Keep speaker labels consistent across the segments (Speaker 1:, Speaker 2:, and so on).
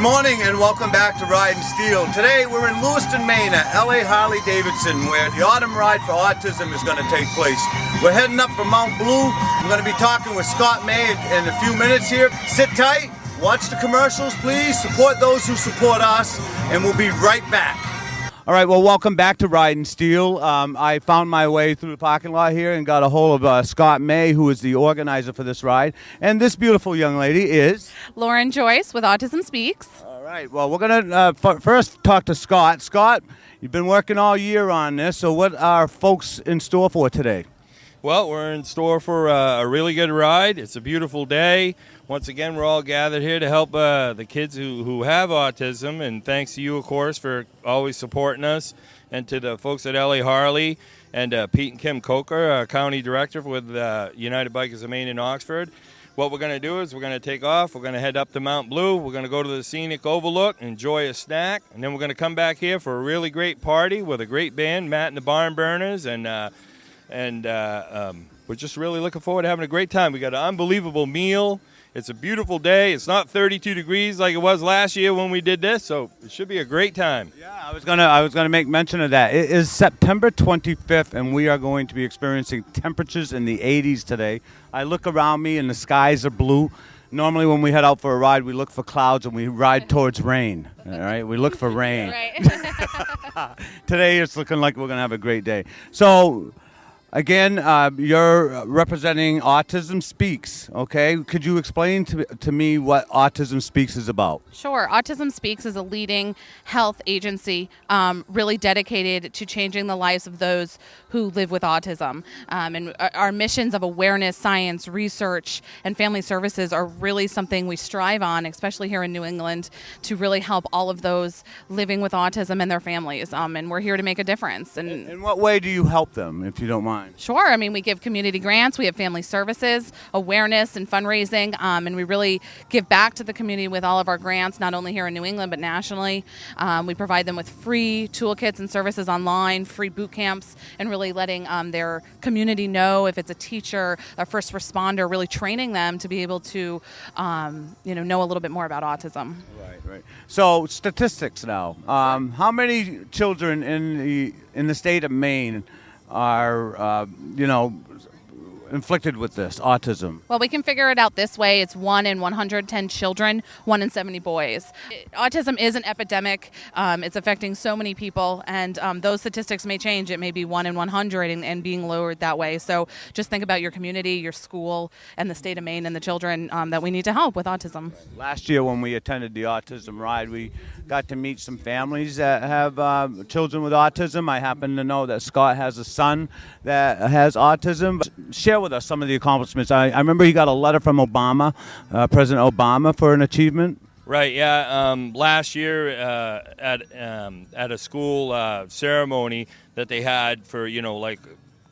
Speaker 1: morning and welcome back to Ride and Steel. Today we're in Lewiston, Maine at LA Harley-Davidson where the Autumn Ride for Autism is going to take place. We're heading up from Mount Blue. I'm going to be talking with Scott May in a few minutes here. Sit tight, watch the commercials please, support those who support us, and we'll be right back. All right, well, welcome back to Ride and Steel. I found my way through the parking lot here and got a hold of Scott May, who is the organizer for this ride. And this beautiful young lady is...
Speaker 2: Lauren Joyce with Autism Speaks.
Speaker 1: All right, well, we're going to first talk to Scott. Scott, you've been working all year on this, so what are folks in store for today?
Speaker 3: Well, we're in store for a really good ride. It's a beautiful day. Once again, we're all gathered here to help the kids who have autism, and thanks to you, of course, for always supporting us, and to the folks at LA Harley, and Pete and Kim Coker, our county director with United Bikers of Maine in Oxford. What we're going to do is we're going to take off. We're going to head up to Mount Blue. We're going to go to the scenic overlook, enjoy a snack, and then we're going to come back here for a really great party with a great band, Matt and the Barn Burners, and we're just really looking forward to having a great time. We got an unbelievable meal. It's a beautiful day. It's not 32 degrees like it was last year when we did this, so it should be a great time.
Speaker 1: Yeah, I was gonna make mention of that. It is September 25th, and we are going to be experiencing temperatures in the 80s today. I look around me, and the skies are blue. Normally, when we head out for a ride, we look for clouds, and we ride towards rain. All right, we look for rain.
Speaker 2: Right.
Speaker 1: Today, it's looking like we're gonna have a great day. So. Again, you're representing Autism Speaks, okay? Could you explain to me what Autism Speaks is about?
Speaker 2: Sure. Autism Speaks is a leading health agency really dedicated to changing the lives of those who live with autism. And our missions of awareness, science, research, and family services are really something we strive on, especially here in New England, to really help all of those living with autism and their families. And we're here to make a difference. And
Speaker 1: in what way do you help them, if you don't mind?
Speaker 2: Sure. I mean, we give community grants, we have family services, awareness, and fundraising, and we really give back to the community with all of our grants, not only here in New England, but nationally. We provide them with free toolkits and services online, free boot camps, and really letting their community know, if it's a teacher, a first responder, really training them to be able to, know a little bit more about autism.
Speaker 1: Right. So statistics now. How many children in the state of Maine are, inflicted with this autism?
Speaker 2: Well, we can figure it out this way. It's 1 in 110 children, 1 in 70 boys. Autism is an epidemic. It's affecting so many people, and those statistics may change. It may be 1 in 100 and being lowered that way. So just think about your community, your school, and the state of Maine and the children that we need to help with autism.
Speaker 1: Last year when we attended the Autism Ride, we got to meet some families that have children with autism. I happen to know that Scott has a son that has autism. Share with us some of the accomplishments. I remember he got a letter from Obama, President Obama, for an achievement.
Speaker 3: Right, yeah. Last year at a school ceremony that they had for,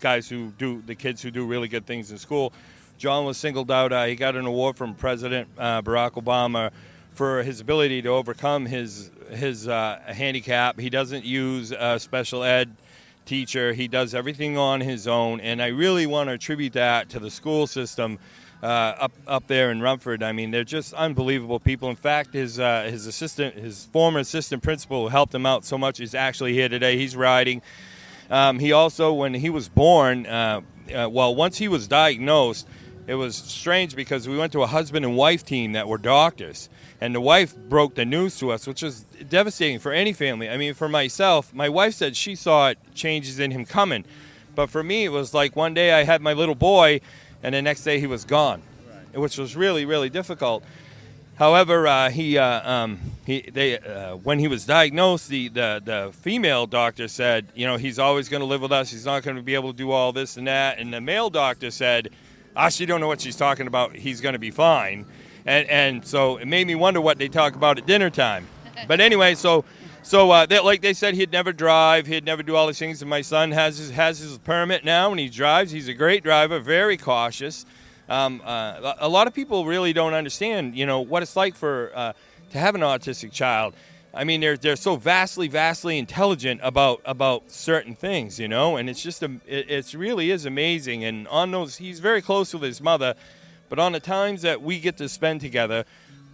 Speaker 3: kids who do really good things in school, John was singled out. He got an award from President Barack Obama for his ability to overcome his handicap. He doesn't use special ed teacher. He does everything on his own, and I really want to attribute that to the school system up there in Rumford. I mean, they're just unbelievable people. In fact, his former assistant principal who helped him out so much is actually here today. He's riding. He also, when he was born, once he was diagnosed, it was strange because we went to a husband and wife team that were doctors. And the wife broke the news to us, which was devastating for any family. I mean, for myself, my wife said she saw changes in him coming. But for me, it was like one day I had my little boy, and the next day he was gone, which was really, really difficult. However, when he was diagnosed, the female doctor said, he's always going to live with us. He's not going to be able to do all this and that. And the male doctor said, she don't know what she's talking about. He's going to be fine. And so it made me wonder what they talk about at dinner time. But anyway, so like they said, he'd never drive, he'd never do all these things. And my son has his permit now, and he drives. He's a great driver, very cautious. A lot of people really don't understand, what it's like to have an autistic child. I mean, they're so vastly intelligent about certain things, and it's just it really is amazing. And on those, he's very close with his mother. But on the times that we get to spend together,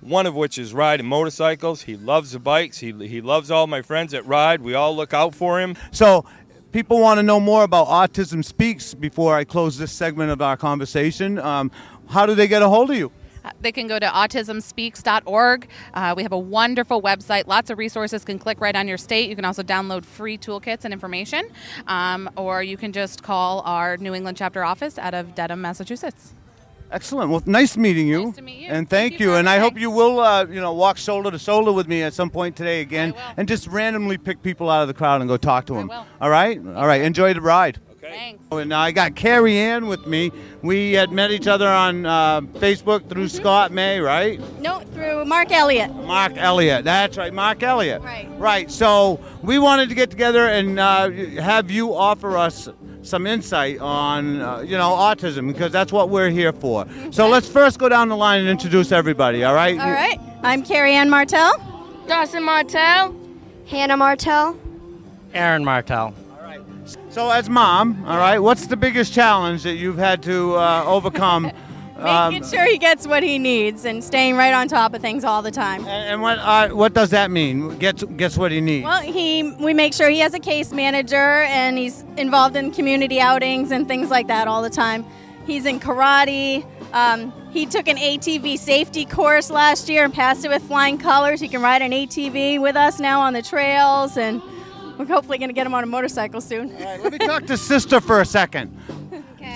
Speaker 3: one of which is riding motorcycles. He loves the bikes. He loves all my friends that ride. We all look out for him.
Speaker 1: So people want to know more about Autism Speaks before I close this segment of our conversation. How do they get a hold of you?
Speaker 2: They can go to autismspeaks.org. We have a wonderful website. Lots of resources. Can click right on your state. You can also download free toolkits and information. Or you can just call our New England chapter office out of Dedham, Massachusetts.
Speaker 1: Excellent. Well, nice meeting you.
Speaker 2: Nice to meet you.
Speaker 1: And thank you.
Speaker 2: for
Speaker 1: And I hope
Speaker 2: everything.
Speaker 1: you will, walk shoulder to shoulder with me at some point today again,
Speaker 2: I will.
Speaker 1: and just randomly pick people out of the crowd and go talk to them.
Speaker 2: will.
Speaker 1: All right. All right. Enjoy the ride.
Speaker 2: Thanks.
Speaker 1: And I got Carrie Ann with me. We had met each other on Facebook through Scott May, right?
Speaker 4: No, through Mark Elliott.
Speaker 1: Mark Elliott. That's right, Mark Elliott.
Speaker 4: Right.
Speaker 1: Right. So we wanted to get together and have you offer us some insight on, autism, because that's what we're here for. So let's first go down the line and introduce everybody, all right?
Speaker 4: All right. I'm Carrie Ann Martell.
Speaker 5: Dawson Martell.
Speaker 6: Hannah Martell.
Speaker 7: Aaron Martell.
Speaker 1: So as mom, all right, what's the biggest challenge that you've had to overcome?
Speaker 4: Making sure he gets what he needs and staying right on top of things all the time.
Speaker 1: And what does that mean? Gets what he needs?
Speaker 4: Well, we make sure he has a case manager and he's involved in community outings and things like that all the time. He's in karate. He took an ATV safety course last year and passed it with flying colors. He can ride an ATV with us now on the trails, and we're hopefully going to get him on a motorcycle soon.
Speaker 1: All right, let me talk to sister for a second.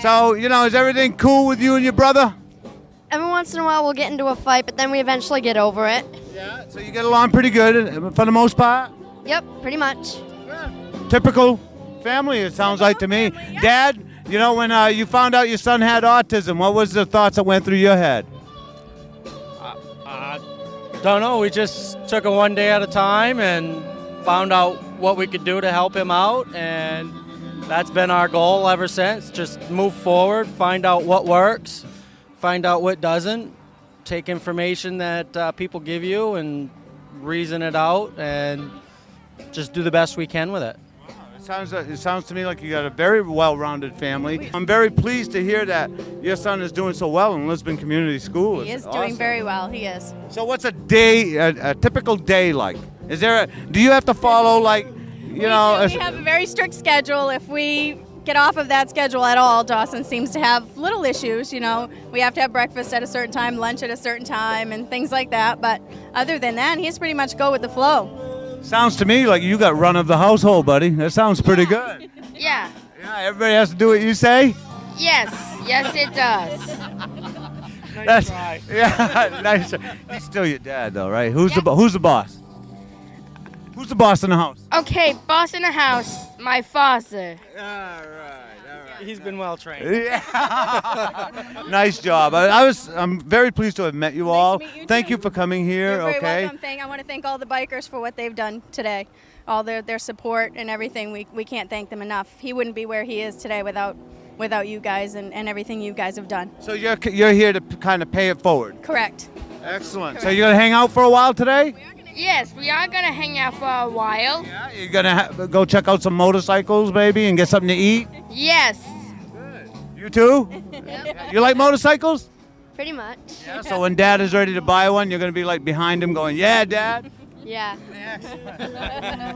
Speaker 1: So, is everything cool with you and your brother?
Speaker 6: Every once in a while we'll get into a fight, but then we eventually get over it.
Speaker 1: Yeah. So you get along pretty good for the most part?
Speaker 6: Yep, pretty much.
Speaker 1: Typical family, it sounds like to me.
Speaker 4: Family, yeah.
Speaker 1: Dad, when you found out your son had autism, what was the thoughts that went through your head?
Speaker 7: Don't know. We just took it one day at a time and found out what we could do to help him out, and that's been our goal ever since. Just move forward, find out what works, find out what doesn't, take information that people give you and reason it out, and just do the best we can with it.
Speaker 1: It sounds to me like you got a very well-rounded family. I'm very pleased to hear that your son is doing so well in Lisbon Community School.
Speaker 4: He
Speaker 1: It's
Speaker 4: is doing
Speaker 1: awesome.
Speaker 4: very well. He is.
Speaker 1: So what's a day, a typical day like? Do you have to follow
Speaker 4: We have a very strict schedule. If we get off of that schedule at all, Dawson seems to have little issues. We have to have breakfast at a certain time, lunch at a certain time, and things like that. But other than that, he's pretty much go with the flow.
Speaker 1: Sounds to me like you got run of the household, buddy. That sounds pretty good.
Speaker 5: Yeah.
Speaker 1: Yeah, everybody has to do what you say?
Speaker 5: Yes. Yes, it does.
Speaker 1: That's right. Yeah, nice. He's still your dad, though, right? Who's the boss? Who's the boss in the house?
Speaker 5: Okay, boss in the house, my father.
Speaker 1: All right.
Speaker 7: He's been well trained.
Speaker 1: Yeah. Nice job. I'm very pleased to have met you all.
Speaker 4: to meet you,
Speaker 1: Thank
Speaker 4: too.
Speaker 1: you for coming here.
Speaker 4: You're very
Speaker 1: Okay.
Speaker 4: welcome. I want to thank all the bikers for what they've done today. All their support and everything. We can't thank them enough. He wouldn't be where he is today without you guys and everything you guys have done.
Speaker 1: So you're here to kind of pay it forward.
Speaker 4: Correct.
Speaker 1: Excellent. So you're gonna hang out for a while today?
Speaker 5: Yes, we are gonna hang out for a while.
Speaker 1: Yeah. You're gonna go check out some motorcycles, maybe, and get something to eat.
Speaker 5: Yes.
Speaker 1: You too? Yeah. You like motorcycles?
Speaker 6: Pretty much.
Speaker 1: Yeah. So when Dad is ready to buy one, you're gonna be like behind him, going, "Yeah, Dad."
Speaker 6: Yeah.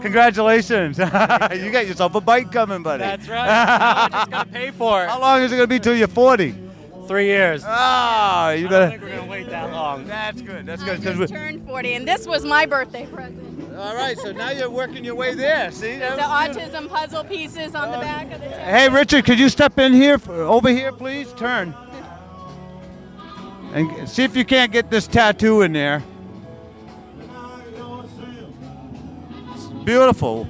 Speaker 1: Congratulations. You got yourself a bike coming, buddy.
Speaker 7: That's right. Just gotta pay for it.
Speaker 1: How long is it gonna be till you're 40?
Speaker 7: 3 years.
Speaker 1: Oh, you
Speaker 7: I don't
Speaker 1: gotta.
Speaker 7: think we're gonna wait that long.
Speaker 1: That's good. That's
Speaker 4: I
Speaker 1: good. 'cause
Speaker 4: just turned 40, and this was my birthday present.
Speaker 1: all right. So now you're working your way there. See.
Speaker 4: The
Speaker 1: That was good.
Speaker 4: autism puzzle pieces on the back of the tent.
Speaker 1: Hey, Richard, could you step in here, over here, please? Turn. And see if you can't get this tattoo in there. It's beautiful.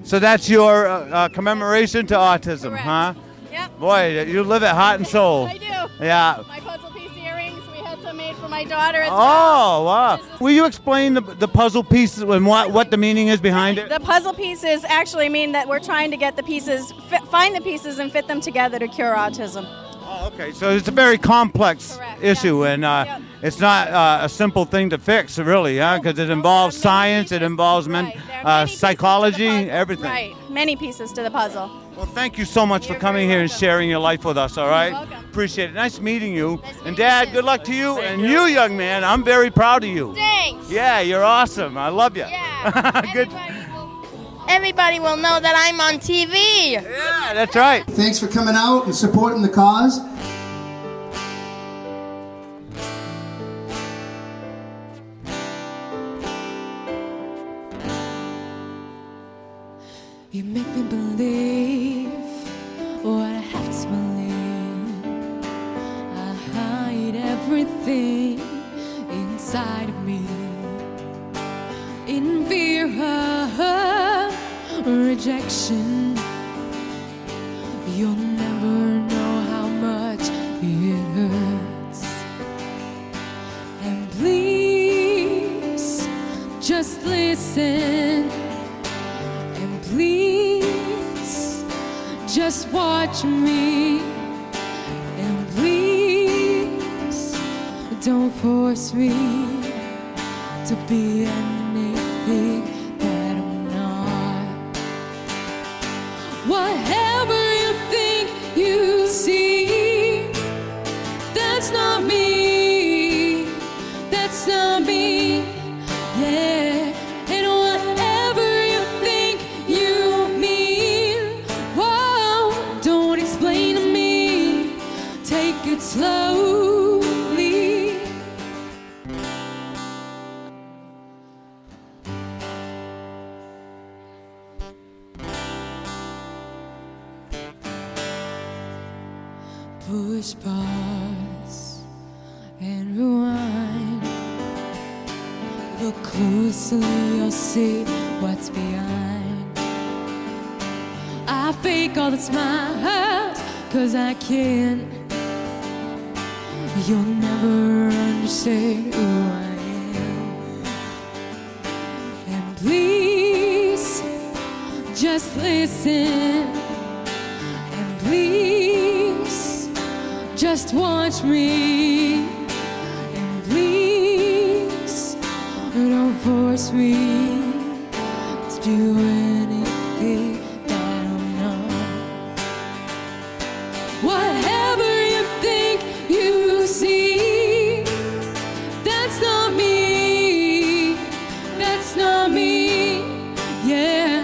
Speaker 1: So that's your commemoration to autism,
Speaker 4: Correct.
Speaker 1: huh?
Speaker 4: Yep.
Speaker 1: Boy, you live it heart and soul.
Speaker 4: I do.
Speaker 1: Yeah.
Speaker 4: My puzzle piece earrings, we had some made for my daughter as well.
Speaker 1: Oh, wow. Will you explain the puzzle pieces and what the meaning is behind it?
Speaker 4: The puzzle pieces actually mean that we're trying to get the pieces, find the pieces and fit them together to cure autism.
Speaker 1: Oh, okay. So it's a very complex
Speaker 4: Correct,
Speaker 1: issue,
Speaker 4: yeah.
Speaker 1: and
Speaker 4: Yep.
Speaker 1: it's not a simple thing to fix, really, huh? Because it involves
Speaker 4: There are many
Speaker 1: science, it
Speaker 4: pieces-
Speaker 1: involves
Speaker 4: right, there are many pieces to the
Speaker 1: psychology,
Speaker 4: puzzle.
Speaker 1: everything.
Speaker 4: Right, many pieces to the puzzle.
Speaker 1: Well, thank you so much for coming here and sharing your life with us, all right?
Speaker 4: You're welcome.
Speaker 1: Appreciate it. Nice meeting you.
Speaker 4: Nice
Speaker 1: And
Speaker 4: meeting
Speaker 1: Dad,
Speaker 4: you.
Speaker 1: good luck to you. And you, young man, I'm very proud of you.
Speaker 5: Thanks.
Speaker 1: Yeah, you're awesome. I love you.
Speaker 5: Yeah.
Speaker 1: Good.
Speaker 5: Everybody will know that I'm on TV.
Speaker 1: Yeah, that's right.
Speaker 8: Thanks for coming out and supporting the cause.
Speaker 9: You make me believe what I have to believe. I hide everything inside of me in fear of rejection. You'll never know how much it hurts. And please just listen. And please just watch me. And please don't force me to be anything that I'm not. Whatever you think you see, that's not me. That's not me. Yeah. And whatever you think you mean, whoa, don't explain to me. Take it slowly. Push pause and rewind. Look closely, you'll see what's behind. I fake all the smiles, 'cause I can. You'll never understand who I am. And please, just listen. And please, just watch me. And please, don't force me to do anything that I'm not. Whatever you think you see, that's not me. That's not me. Yeah.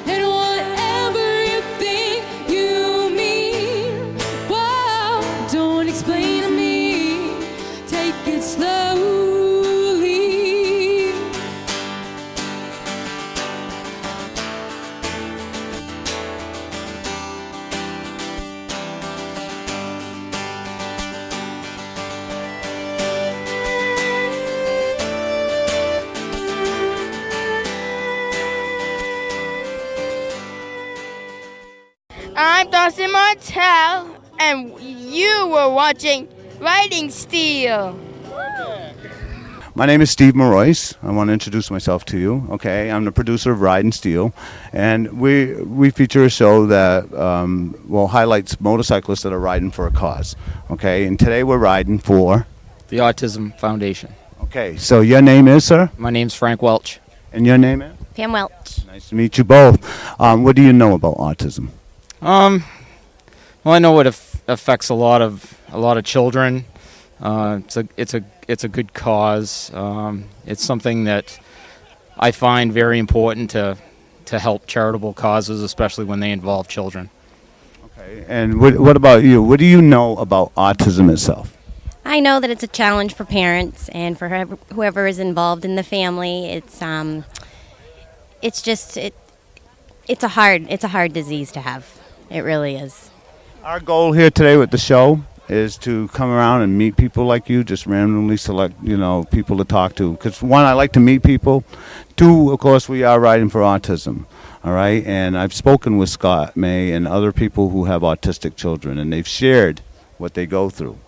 Speaker 9: And whatever you think you mean, whoa, don't explain to me. Take it slowly.
Speaker 5: I'm Dawson Martell, and you were watching Riding Steel.
Speaker 1: My name is Steve Marois. I want to introduce myself to you. Okay, I'm the producer of Ridin Steel, and we feature a show that highlights motorcyclists that are riding for a cause. Okay, and today we're riding for
Speaker 10: The Autism Foundation.
Speaker 1: Okay, so your name is, sir?
Speaker 10: My name's Frank Welch.
Speaker 1: And your name is?
Speaker 4: Pam Welch.
Speaker 1: Nice to meet you both. What do you know about autism?
Speaker 10: Well, I know it affects a lot of children. It's a good cause. It's something that I find very important to help charitable causes, especially when they involve children.
Speaker 1: Okay, and what about you? What do you know about autism itself?
Speaker 11: I know that it's a challenge for parents and for whoever is involved in the family. It's a hard disease to have. It really is.
Speaker 1: Our goal here today with the show is to come around and meet people like you, just randomly select, people to talk to. Because one, I like to meet people. Two, of course, we are riding for autism, all right? And I've spoken with Scott May and other people who have autistic children, and they've shared what they go through,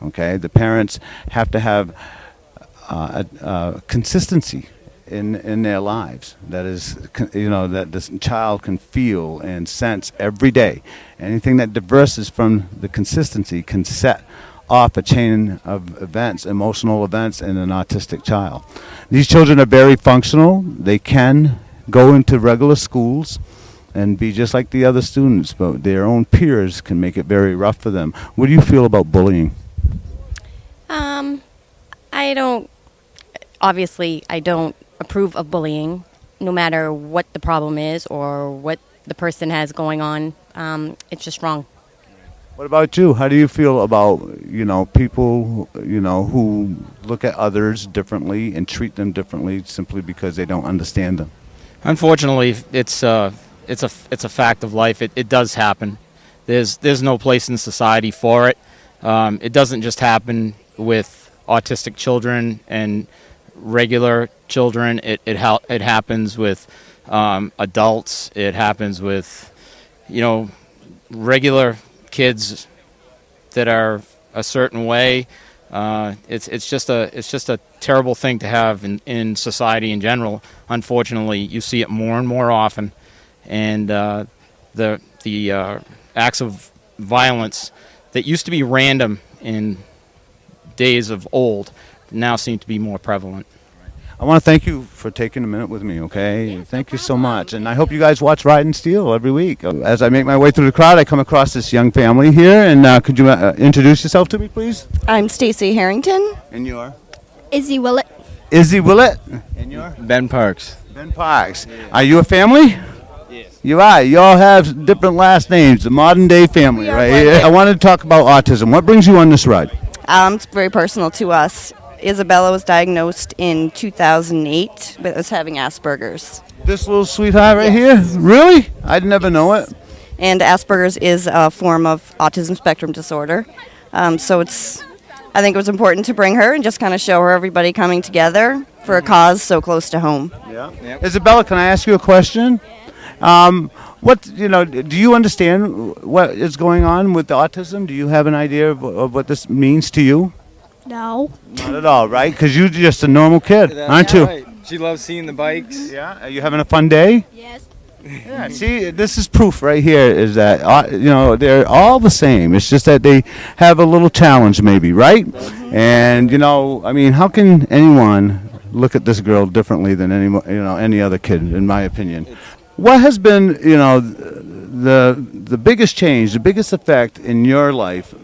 Speaker 1: okay? The parents have to have consistency in their lives. That is, that this child can feel and sense every day. Anything that diverges from the consistency can set off a chain of events, emotional events in an autistic child. These children are very functional. They can go into regular schools, and be just like the other students, but their own peers can make it very rough for them. What do you feel about bullying?
Speaker 11: I don't approve of bullying, no matter what the problem is or what the person has going on. It's just wrong.
Speaker 1: What about you? How do you feel about, people, who look at others differently and treat them differently simply because they don't understand them?
Speaker 10: Unfortunately, it's a fact of life. It does happen. There's no place in society for it. It doesn't just happen with autistic children and regular children. It happens with adults. It happens with regular kids that are a certain way. It's just a terrible thing to have in society in general. Unfortunately, you see it more and more often, and the acts of violence that used to be random in days of old now seem to be more prevalent.
Speaker 1: I want to thank you for taking a minute with me, okay? Yes, thank you so much. And I hope you guys watch Ridin Steel every week. As I make my way through the crowd, I come across this young family here. And could you introduce yourself to me, please?
Speaker 12: I'm Stacy Harrington.
Speaker 1: And you are?
Speaker 12: Izzy Willett.
Speaker 1: Izzy Willett. And you are?
Speaker 13: Ben Parks.
Speaker 1: Ben Parks. Yeah. Are you a family? Yes. You are. You all have different last names, the modern day family, right? I wanted to talk about autism. What brings you on this ride?
Speaker 12: It's very personal to us. Isabella was diagnosed in 2008, but was having Asperger's.
Speaker 1: This little sweetheart right here? Really? I'd never know it.
Speaker 12: And Asperger's is a form of autism spectrum disorder. So I think it was important to bring her and just kind of show her everybody coming together for a cause so close to home.
Speaker 1: Yeah. Yep. Isabella, can I ask you a question? Do you understand what is going on with the autism? Do you have an idea of what this means to you?
Speaker 4: No.
Speaker 1: Not at all, right? Because you're just a normal kid, aren't you?
Speaker 13: Right. She loves seeing the bikes.
Speaker 1: Yeah. Are you having a fun day?
Speaker 4: Yes.
Speaker 1: Yeah. See, this is proof right here. Is that they're all the same. It's just that they have a little challenge, maybe, right? Mm-hmm. And how can anyone look at this girl differently than any other kid? In my opinion, what has been the biggest change, the biggest effect in your life?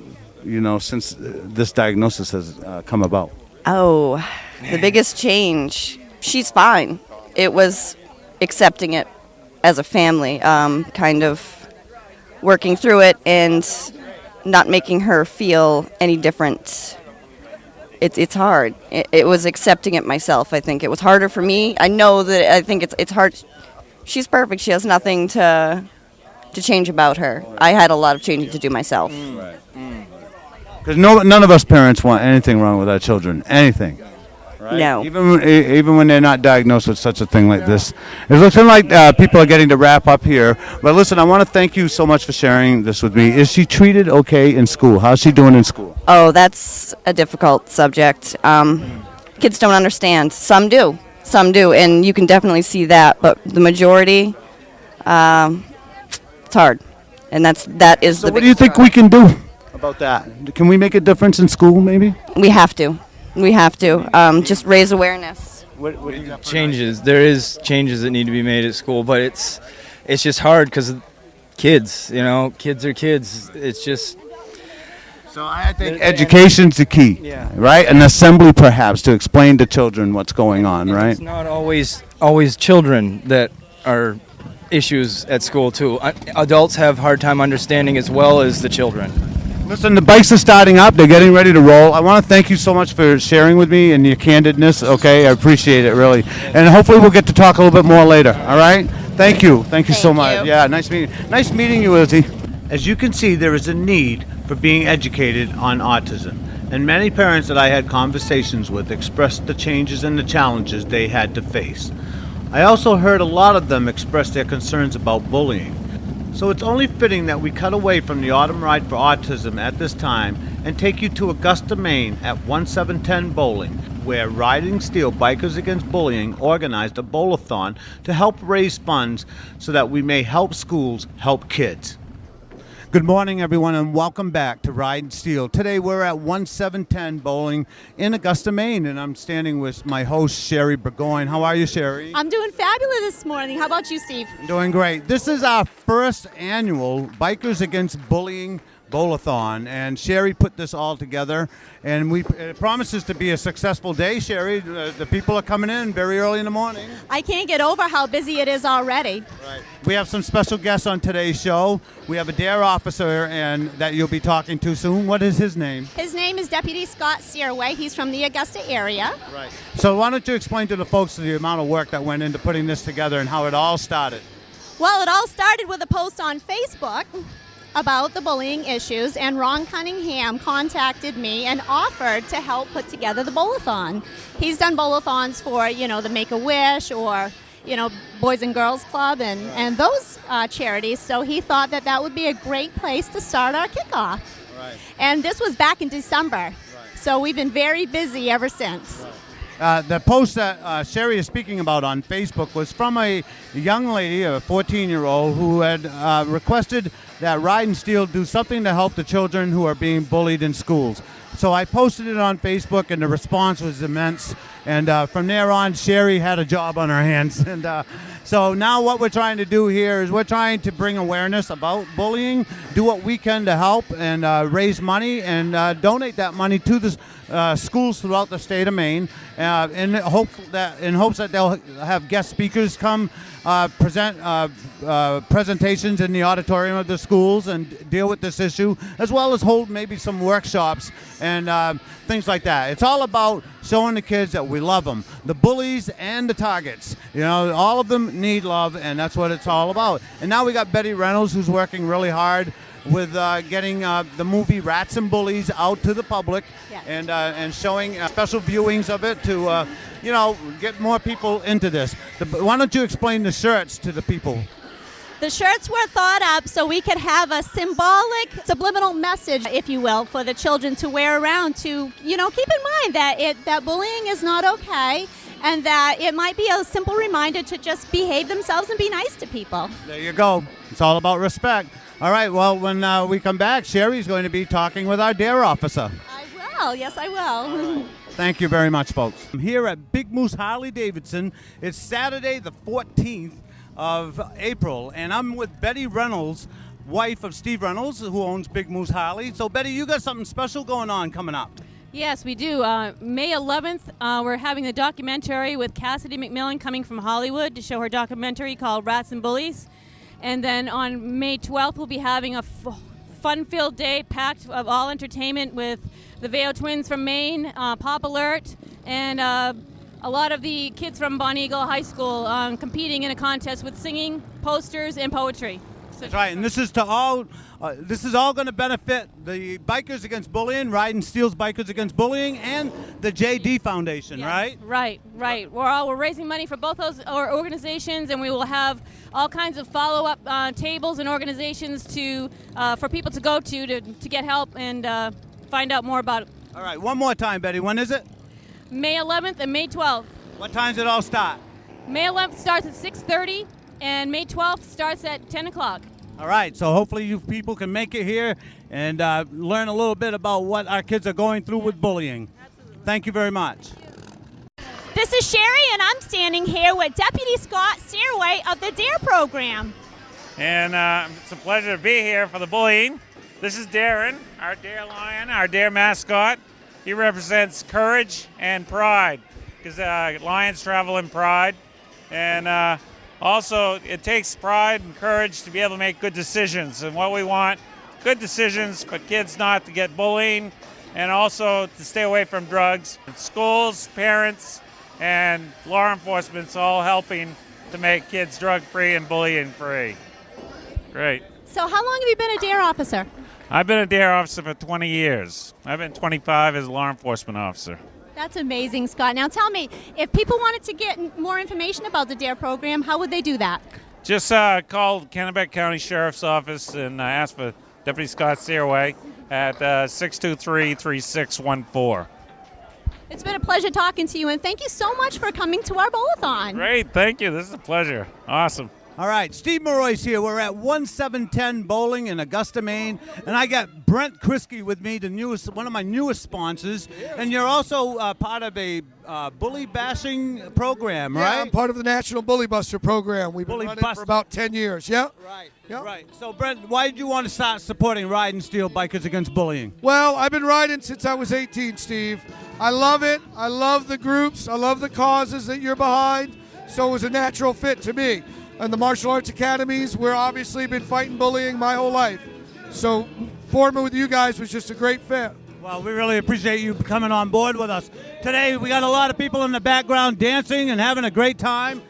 Speaker 1: Since this diagnosis has come about?
Speaker 12: Oh, the biggest change. She's fine. It was accepting it as a family, kind of working through it and not making her feel any different. It's hard. It was accepting it myself, I think. It was harder for me. I think it's hard. She's perfect. She has nothing to change about her. I had a lot of changing to do myself.
Speaker 1: Right. Because none of us parents want anything wrong with our children. Anything. Right?
Speaker 12: No.
Speaker 1: Even when they're not diagnosed with such a thing like this. It's looking like people are getting to wrap up here. But listen, I want to thank you so much for sharing this with me. Is she treated okay in school? How's she doing in school?
Speaker 12: Oh, that's a difficult subject. Kids don't understand. Some do. And you can definitely see that. But the majority, it's hard. And that is
Speaker 1: so
Speaker 12: the
Speaker 1: what do you think we can do about that? Can we make a difference in school, maybe?
Speaker 12: We have to. Just raise awareness.
Speaker 1: What
Speaker 13: changes? There is changes that need to be made at school, but it's just hard because kids, kids are kids. It's just.
Speaker 1: So I think education's the key, right? An assembly, perhaps, to explain to children what's going on, right?
Speaker 13: It's not always children that are issues at school, too. Adults have a hard time understanding as well as the children.
Speaker 1: Listen, the bikes are starting up. They're getting ready to roll. I want to thank you so much for sharing with me and your candidness. Okay, I appreciate it, really. And hopefully we'll get to talk a little bit more later, all right? Thank you. Thank you so much. Yeah, nice meeting you, Izzy. As you can see, there is a need for being educated on autism. And many parents that I had conversations with expressed the changes and the challenges they had to face. I also heard a lot of them express their concerns about bullying. So it's only fitting that we cut away from the Autumn Ride for Autism at this time and take you to Augusta, Maine at 1710 Bowling, where Ridin Steel Bikers Against Bullying organized a bowl-a-thon to help raise funds so that we may help schools help kids. Good morning, everyone, and welcome back to Ridin Steel. Today we're at 1710 Bowling in Augusta, Maine, and I'm standing with my host, Sherry Burgoyne. How are you, Sherry?
Speaker 4: I'm doing fabulous this morning. How about you, Steve?
Speaker 1: Doing great. This is our first annual Bikers Against Bullying Bowl-a-thon, and Sherry put this all together, and it promises to be a successful day, Sherry. The people are coming in very early in the morning.
Speaker 4: I can't get over how busy it is already.
Speaker 1: Right. We have some special guests on today's show. We have a DARE officer and that you'll be talking to soon. What is his name?
Speaker 4: His name is Deputy Scott Searway. He's from the Augusta area.
Speaker 1: Right. So why don't you explain to the folks the amount of work that went into putting this together and how it all started?
Speaker 4: Well, it all started with a post on Facebook about the bullying issues, and Ron Cunningham contacted me and offered to help put together the bowl-a-thon. He's done bowl-a-thons for, the Make-A-Wish or, Boys and Girls Club and those charities, so he thought that would be a great place to start our kickoff.
Speaker 1: Right.
Speaker 4: And this was back in December,
Speaker 1: right.
Speaker 4: So we've been very busy ever since.
Speaker 1: Right. The post that Sherry is speaking about on Facebook was from a young lady, a 14-year-old, who had requested that Ridin Steel do something to help the children who are being bullied in schools. So I posted it on Facebook, and the response was immense. And from there on, Sherry had a job on her hands. And so now what we're trying to do here is we're trying to bring awareness about bullying, do what we can to help, and raise money and donate that money to the schools throughout the state of Maine, in hopes that they'll have guest speakers come present presentations in the auditorium of the schools and deal with this issue, as well as hold maybe some workshops and things like that. It's all about showing the kids that we love them, the bullies and the targets. All of them need love, and that's what it's all about. And now we got Betty Reynolds, who's working really hard with getting the movie Rats and Bullies out to the public.
Speaker 4: Yes.
Speaker 1: And showing special viewings of it to get more people into this. Why don't you explain the shirts to the people?
Speaker 4: The shirts were thought up so we could have a symbolic, subliminal message, if you will, for the children to wear around to, keep in mind that bullying is not okay, and that it might be a simple reminder to just behave themselves and be nice to people.
Speaker 1: There you go. It's all about respect. All right, well, when we come back, Sherry's going to be talking with our DARE officer.
Speaker 4: I will. Yes, I will.
Speaker 1: Right. Thank you very much, folks. I'm here at Big Moose Harley-Davidson. It's Saturday the 14th of April, and I'm with Betty Reynolds, wife of Steve Reynolds, who owns Big Moose Harley. So, Betty, you got something special going on coming up.
Speaker 14: Yes, we do. May 11th, we're having a documentary with Cassidy McMillan coming from Hollywood to show her documentary called Rats and Bullies. And then on May 12th, we'll be having a fun-filled day packed of all entertainment with the Veo Twins from Maine, Pop Alert, and a lot of the kids from Bonneagle High School competing in a contest with singing, posters, and poetry.
Speaker 1: That's right, and this is all going to benefit the Bikers Against Bullying, Ridin Steel's Bikers Against Bullying, and the JD Foundation,
Speaker 14: yes,
Speaker 1: right?
Speaker 14: Right. We're raising money for both those organizations, and we will have all kinds of follow-up tables and organizations for people to go to get help and find out more about it.
Speaker 1: All right, one more time, Betty. When is it?
Speaker 14: May 11th and May 12th.
Speaker 1: What times it all start?
Speaker 14: May 11th starts at 6:30, and May 12th starts at 10 o'clock.
Speaker 1: All right, so hopefully you people can make it here and learn a little bit about what our kids are going through with bullying. Absolutely. Thank you very much.
Speaker 4: This is Sherry, and I'm standing here with Deputy Scott Searway of the DARE program.
Speaker 15: And it's a pleasure to be here for the bullying. This is Darren, our DARE lion, our DARE mascot. He represents courage and pride, because lions travel in pride. And also, it takes pride and courage to be able to make good decisions. And what we want, good decisions for kids not to get bullying, and also to stay away from drugs. Schools, parents, and law enforcement's all helping to make kids drug-free and bullying-free. Great.
Speaker 4: So how long have you been a DARE officer?
Speaker 15: I've been a DARE officer for 20 years. I've been 25 as a law enforcement officer.
Speaker 4: That's amazing, Scott. Now tell me, if people wanted to get more information about the DARE program, how would they do that?
Speaker 15: Just call Kennebec County Sheriff's Office and ask for Deputy Scott Searway at 623-3614.
Speaker 4: It's been a pleasure talking to you, and thank you so much for coming to our bowl-a-thon.
Speaker 15: Great, thank you. This is a pleasure. Awesome.
Speaker 1: All right, Steve Maroy's here. We're at 1710 Bowling in Augusta, Maine, and I got Brent Kriske with me, one of my newest sponsors, and you're also part of a bully bashing program, right?
Speaker 16: Yeah, I'm part of the National Bully Buster program. We've been running for about 10 years. Yeah.
Speaker 1: Right. Yep. Right. So, Brent, why did you want to start supporting Ridin Steel Bikers Against Bullying?
Speaker 16: Well, I've been riding since I was 18, Steve. I love it. I love the groups. I love the causes that you're behind. So it was a natural fit to me. And the martial arts academies, we're obviously been fighting bullying my whole life. So forming with you guys was just a great fit.
Speaker 1: Well, we really appreciate you coming on board with us. Today, we got a lot of people in the background dancing and having a great time.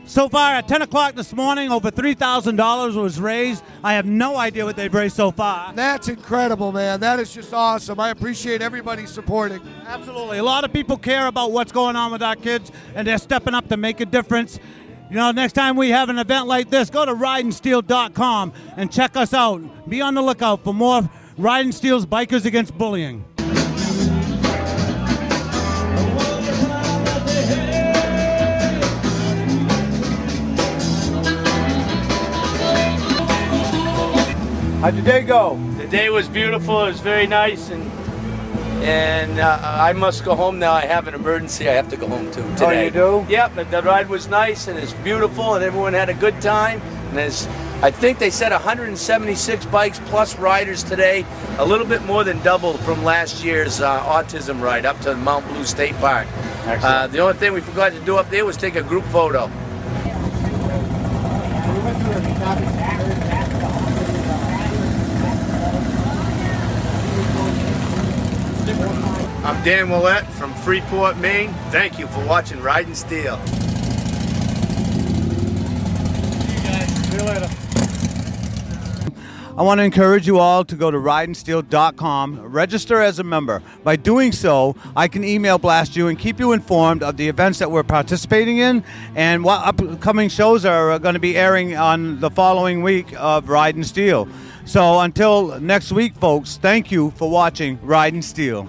Speaker 1: So far, at 10 o'clock this morning, over $3,000 was raised. I have no idea what they've raised so far.
Speaker 16: That's incredible, man. That is just awesome. I appreciate everybody supporting.
Speaker 1: Absolutely. A lot of people care about what's going on with our kids, and they're stepping up to make a difference. You know, next time we have an event like this, go to ridinsteel.com and check us out. Be on the lookout for more Ridin Steel's Bikers Against Bullying. How'd your day go?
Speaker 17: The day was beautiful. It was very nice, and I must go home now. I have an emergency I have to go home to today.
Speaker 1: Oh, you do?
Speaker 17: Yep, but the ride was nice, and it's beautiful, and everyone had a good time. And I think they said 176 bikes plus riders today, a little bit more than double from last year's autism ride up to Mount Blue State Park. The only thing we forgot to do up there was take a group photo. I'm Dan Willett from Freeport, Maine. Thank you for watching Ridin Steel.
Speaker 1: See you later. I want to encourage you all to go to ridinsteel.com, register as a member. By doing so, I can email blast you and keep you informed of the events that we're participating in and what upcoming shows are going to be airing on the following week of Ridin Steel. So until next week, folks, thank you for watching Ridin Steel.